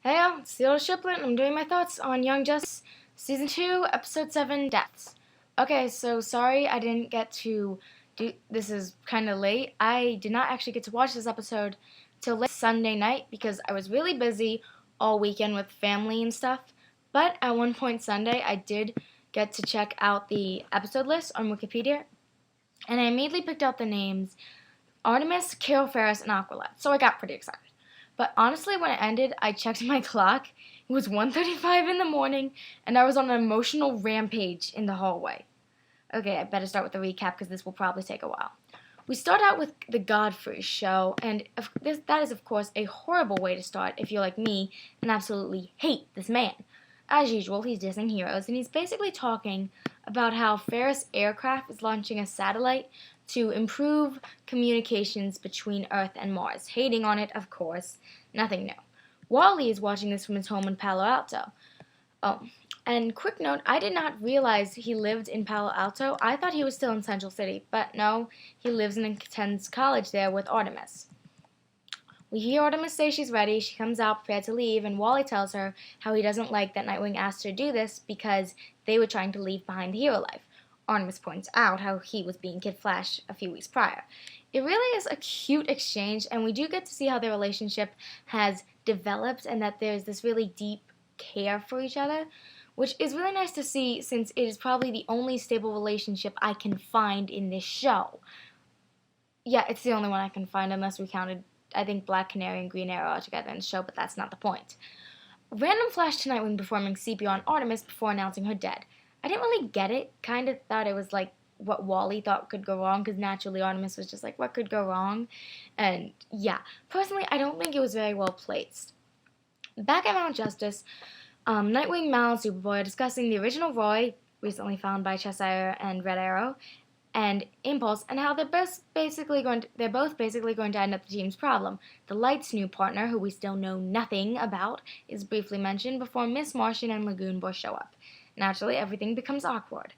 Hey y'all, it's Theodore Shiplin. I'm doing my thoughts on Young Justice Season 2, Episode 7, Deaths. Okay, so sorry I didn't get to do this is kind of late. I did not actually get to watch this episode till late Sunday night because I was really busy all weekend with family and stuff. But at one point Sunday, I did get to check out the episode list on Wikipedia, and I immediately picked out the names Artemis, Carol Ferris, and Aqualad. So I got pretty excited. But honestly, when it ended, I checked my clock. It was 1:35 in the morning, and I was on an emotional rampage in the hallway. Okay, I better start with the recap because this will probably take a while. We start out with the Godfrey show, and that is, of course, a horrible way to start if you're like me and absolutely hate this man. As usual, he's dissing heroes, and he's basically talking about how Ferris Aircraft is launching a satellite to improve communications between Earth and Mars. Hating on it, of course, nothing new. Wally is watching this from his home in Palo Alto. Oh, and quick note, I did not realize he lived in Palo Alto. I thought he was still in Central City, but no, he lives and attends college there with Artemis. We hear Artemis say she's ready. She comes out prepared to leave, and Wally tells her how he doesn't like that Nightwing asked her to do this because they were trying to leave behind the hero life. Artemis points out how he was being Kid Flash a few weeks prior. It really is a cute exchange, and we do get to see how their relationship has developed and that there's this really deep care for each other, which is really nice to see since it is probably the only stable relationship I can find in this show. Yeah, it's the only one I can find unless we counted, I think, Black Canary and Green Arrow together in the show, but that's not the point. Random flash to Nightwing performing CPR on Artemis before announcing her dead. I didn't really get it. Kind of thought it was like what Wally thought could go wrong, because naturally Artemis was just like, what could go wrong? And yeah, personally, I don't think it was very well placed. Back at Mount Justice, Nightwing, Mal, and Superboy are discussing the original Roy, recently found by Cheshire and Red Arrow, and Impulse, and how they're both basically going to end up the team's problem. The Light's new partner, who we still know nothing about, is briefly mentioned before Miss Martian and Lagoon Boy show up. Naturally, everything becomes awkward.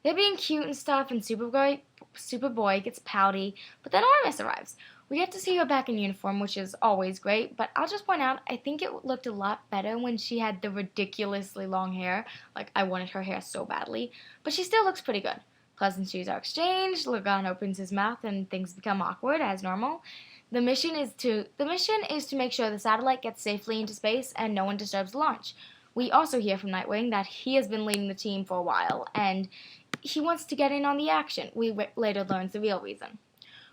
They're being cute and stuff, and Superboy gets pouty, but then Artemis arrives. We get to see her back in uniform, which is always great, but I'll just point out, I think it looked a lot better when she had the ridiculously long hair. Like, I wanted her hair so badly, but she still looks pretty good. Pleasantries are exchanged, Lagan opens his mouth, and things become awkward, as normal. The mission is to make sure the satellite gets safely into space and no one disturbs the launch. We also hear from Nightwing that he has been leading the team for a while, and he wants to get in on the action. We later learn the real reason.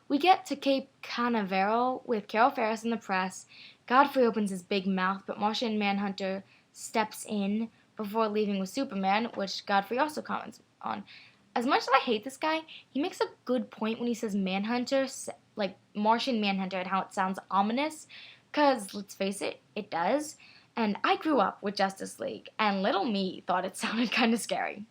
We get to Cape Canaveral with Carol Ferris in the press. Godfrey opens his big mouth, but Martian Manhunter steps in before leaving with Superman, which Godfrey also comments on. As much as I hate this guy, he makes a good point when he says Manhunter, like Martian Manhunter, and how it sounds ominous, because, let's face it, it does. And I grew up with Justice League, and little me thought it sounded kind of scary.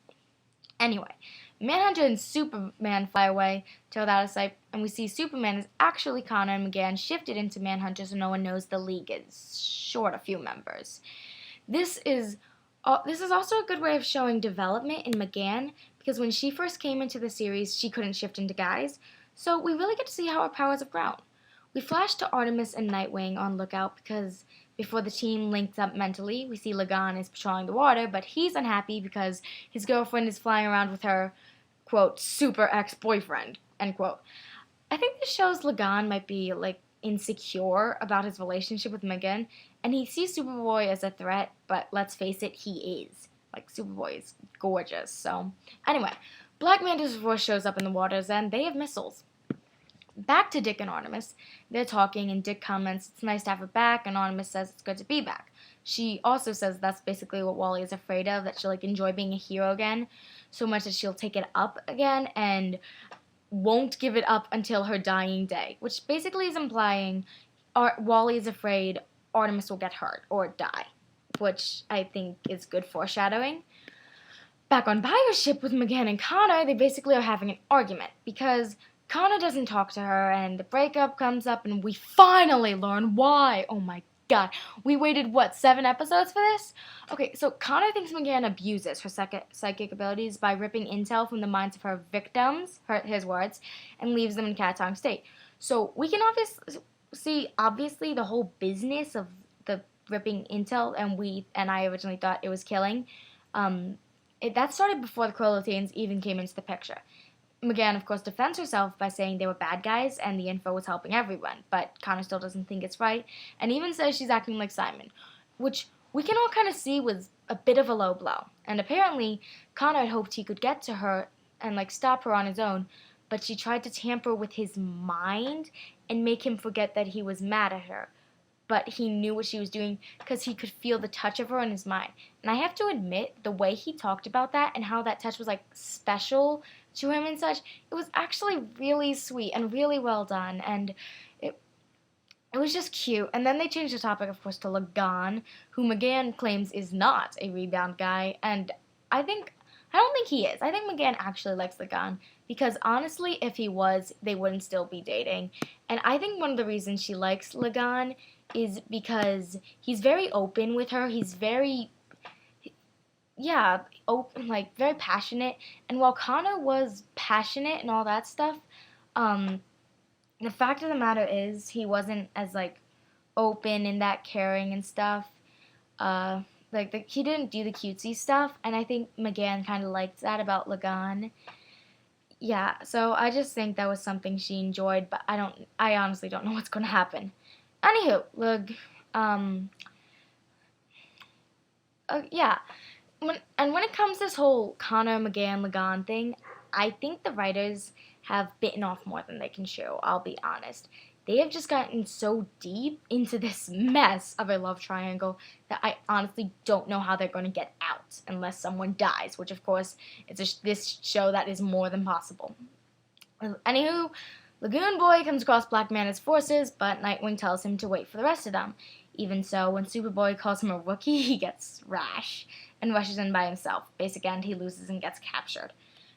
Anyway, Manhunter and Superman fly away, tailed out of sight, and we see Superman is actually Connor and McGann shifted into Manhunter so no one knows the League is short a few members. This is also a good way of showing development in McGann, because when she first came into the series, she couldn't shift into guys, so we really get to see how her powers have grown. We flash to Artemis and Nightwing on lookout because before the team links up mentally, we see Lagan is patrolling the water, but he's unhappy because his girlfriend is flying around with her, quote, super ex-boyfriend, end quote. I think this shows Lagan might be, like, insecure about his relationship with Megan, and he sees Superboy as a threat, but let's face it, he is. Like, Superboy is gorgeous, so. Anyway, Black Manta's force shows up in the waters, and they have missiles. Back to Dick and Artemis. They're talking, and Dick comments, it's nice to have her back, and Artemis says it's good to be back. She also says that's basically what Wally is afraid of, that she'll, like, enjoy being a hero again, so much that she'll take it up again, and won't give it up until her dying day, which basically is implying Wally is afraid Artemis will get hurt or die, which I think is good foreshadowing. Back on Bio's ship with McGann and Connor, they basically are having an argument because Connor doesn't talk to her, and the breakup comes up, and we finally learn why. Oh my god. We waited, 7 episodes for this? Okay, so Connor thinks McGann abuses her psychic abilities by ripping intel from the minds of her victims, his words, and leaves them in catatonic state. So we can obviously the whole business of the ripping intel, and I originally thought it was killing. That started before the Krolothians even came into the picture. McGann, of course, defends herself by saying they were bad guys and the info was helping everyone, but Connor still doesn't think it's right, and even says she's acting like Simon, which we can all kind of see was a bit of a low blow. And apparently, Connor had hoped he could get to her and stop her on his own, but she tried to tamper with his mind and make him forget that he was mad at her. But he knew what she was doing because he could feel the touch of her in his mind. And I have to admit, the way he talked about that and how that touch was special to him and such, it was actually really sweet and really well done, and it was just cute. And then they changed the topic, of course, to Lagan, who McGann claims is not a rebound guy, and I don't think he is. I think McGann actually likes Lagan, because honestly, if he was, they wouldn't still be dating. And I think one of the reasons she likes Lagan is because he's very open with her. He's very open, very passionate. And while Connor was passionate and all that stuff, the fact of the matter is he wasn't as open and that caring and stuff. He didn't do the cutesy stuff, and I think McGann kind of liked that about Lagan. Yeah, so I just think that was something she enjoyed, but I honestly don't know what's going to happen. Anywho, yeah. When it comes to this whole Connor, McGann, Lagan thing, I think the writers have bitten off more than they can chew, I'll be honest. They have just gotten so deep into this mess of a love triangle that I honestly don't know how they're going to get out unless someone dies, which of course it's this show that is more than possible. Anywho, Lagoon Boy comes across Black Manta's forces, but Nightwing tells him to wait for the rest of them. Even so, when Superboy calls him a rookie, he gets rash and rushes in by himself. Basic end, he loses and gets captured.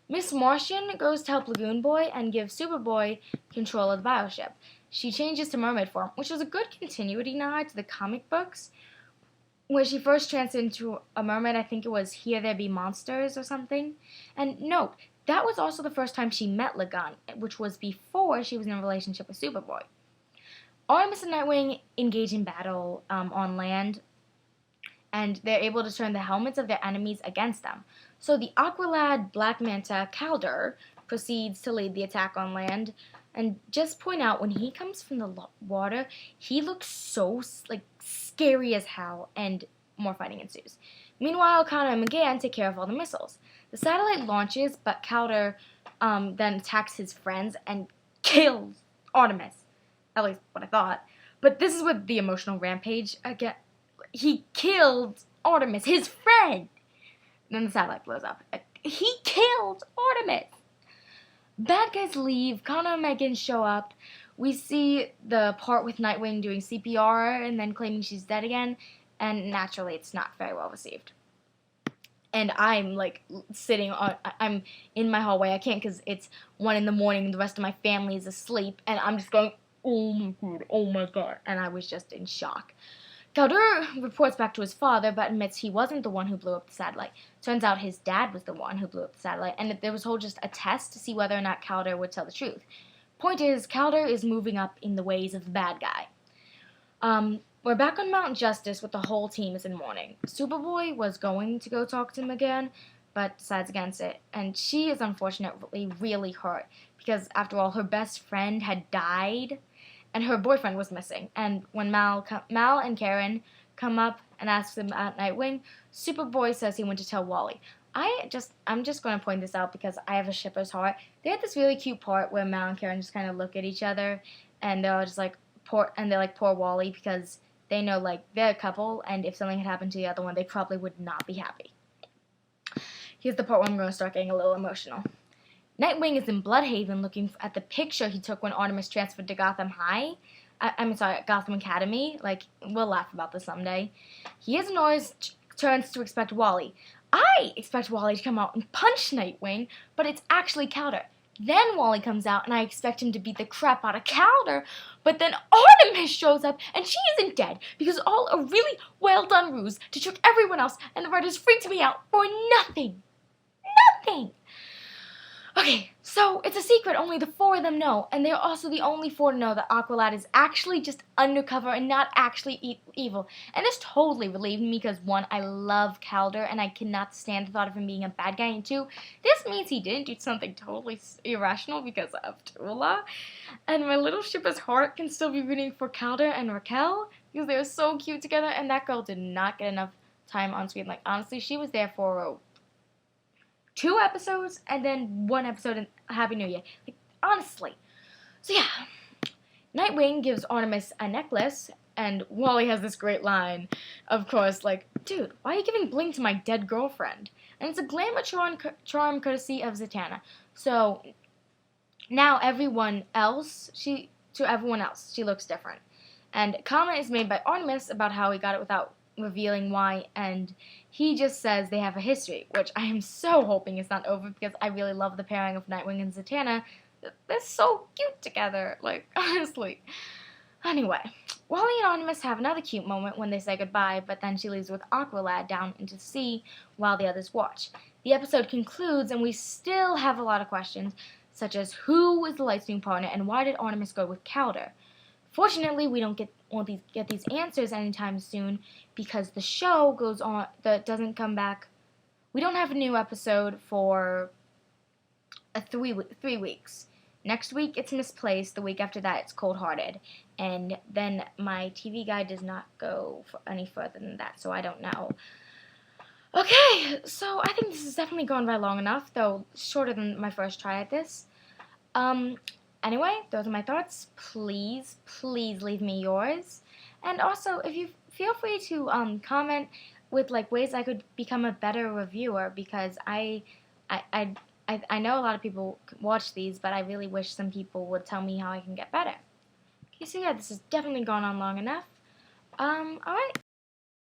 Miss Martian goes to help Lagoon Boy and gives Superboy control of the bioship. She changes to mermaid form, which was a good continuity nod to the comic books, where she first transferred into a mermaid. I think it was Here There Be Monsters or something. And note, that was also the first time she met Lagan, which was before she was in a relationship with Superboy. Artemis and Nightwing engage in battle on land, and they're able to turn the helmets of their enemies against them. So the Aqualad Black Manta Calder proceeds to lead the attack on land. And just point out, when he comes from the water, he looks so scary as hell, and more fighting ensues. Meanwhile, Connor and McGann take care of all the missiles. The satellite launches, but Calder then attacks his friends and kills Artemis. At least what I thought. But this is with the emotional rampage again. He killed Artemis, his friend. Then the satellite blows up. He killed Artemis. Bad guys leave. Connor and Megan show up. We see the part with Nightwing doing CPR and then claiming she's dead again. And naturally, it's not very well received. And I'm I'm in my hallway. I can't because it's 1 a.m. and the rest of my family is asleep. And I'm just going, oh my god. And I was just in shock. Calder reports back to his father, but admits he wasn't the one who blew up the satellite. Turns out his dad was the one who blew up the satellite, and there was just a test to see whether or not Calder would tell the truth. Point is, Calder is moving up in the ways of the bad guy. We're back on Mount Justice with the whole team is in mourning. Superboy was going to go talk to him again, but decides against it, and she is unfortunately really hurt, because after all, her best friend had died, and her boyfriend was missing. And when Mal and Karen come up and ask them about Nightwing, Superboy says he went to tell Wally. I'm just going to point this out because I have a shipper's heart. They had this really cute part where Mal and Karen just kind of look at each other, and they're just poor Wally, because they know they're a couple, and if something had happened to the other one, they probably would not be happy. Here's the part where I'm going to start getting a little emotional. Nightwing is in Bloodhaven looking at the picture he took when Artemis transferred to Gotham Gotham Academy. We'll laugh about this someday. He has noise turns to expect Wally. I expect Wally to come out and punch Nightwing, but it's actually Calder. Then Wally comes out, and I expect him to beat the crap out of Calder, but then Artemis shows up, and she isn't dead, because all a really well-done ruse to trick everyone else, and the writers freaked me out for nothing. Nothing! Okay, so it's a secret only the four of them know, and they're also the only four to know that Aqualad is actually just undercover and not actually evil. And this totally relieved me because, one, I love Calder, and I cannot stand the thought of him being a bad guy, and two, this means he didn't do something totally irrational because of Tula. And my little shipper's heart can still be rooting for Calder and Raquel because they were so cute together, and that girl did not get enough time on screen. Like, honestly, she was there for 2 episodes and then 1 episode in Happy New Year. Like, honestly. So yeah, Nightwing gives Artemis a necklace, and Wally has this great line, of course, like, dude, why are you giving bling to my dead girlfriend? And it's a glamour charm courtesy of Zatanna. So now everyone else, she looks different. And comment is made by Artemis about how he got it without revealing why, and he just says they have a history, which I am so hoping is not over because I really love the pairing of Nightwing and Zatanna. They're so cute together, like, honestly. Anyway, Wally and Artemis have another cute moment when they say goodbye, but then she leaves with Aqualad down into the sea while the others watch. The episode concludes, and we still have a lot of questions, such as who was the Lightspeed partner and why did Artemis go with Calder? Fortunately, we don't get these answers anytime soon because the show goes on, that doesn't come back. We don't have a new episode for 3 weeks. Next week it's Misplaced. The week after that it's Cold Hearted, and then my TV guide does not go any further than that, so I don't know. Okay, so I think this has definitely gone by long enough, though shorter than my first try at this. Anyway, those are my thoughts. Please leave me yours. And also, if you feel free to comment with like ways I could become a better reviewer, because I know a lot of people watch these, but I really wish some people would tell me how I can get better. Okay, so yeah, this has definitely gone on long enough. Alright,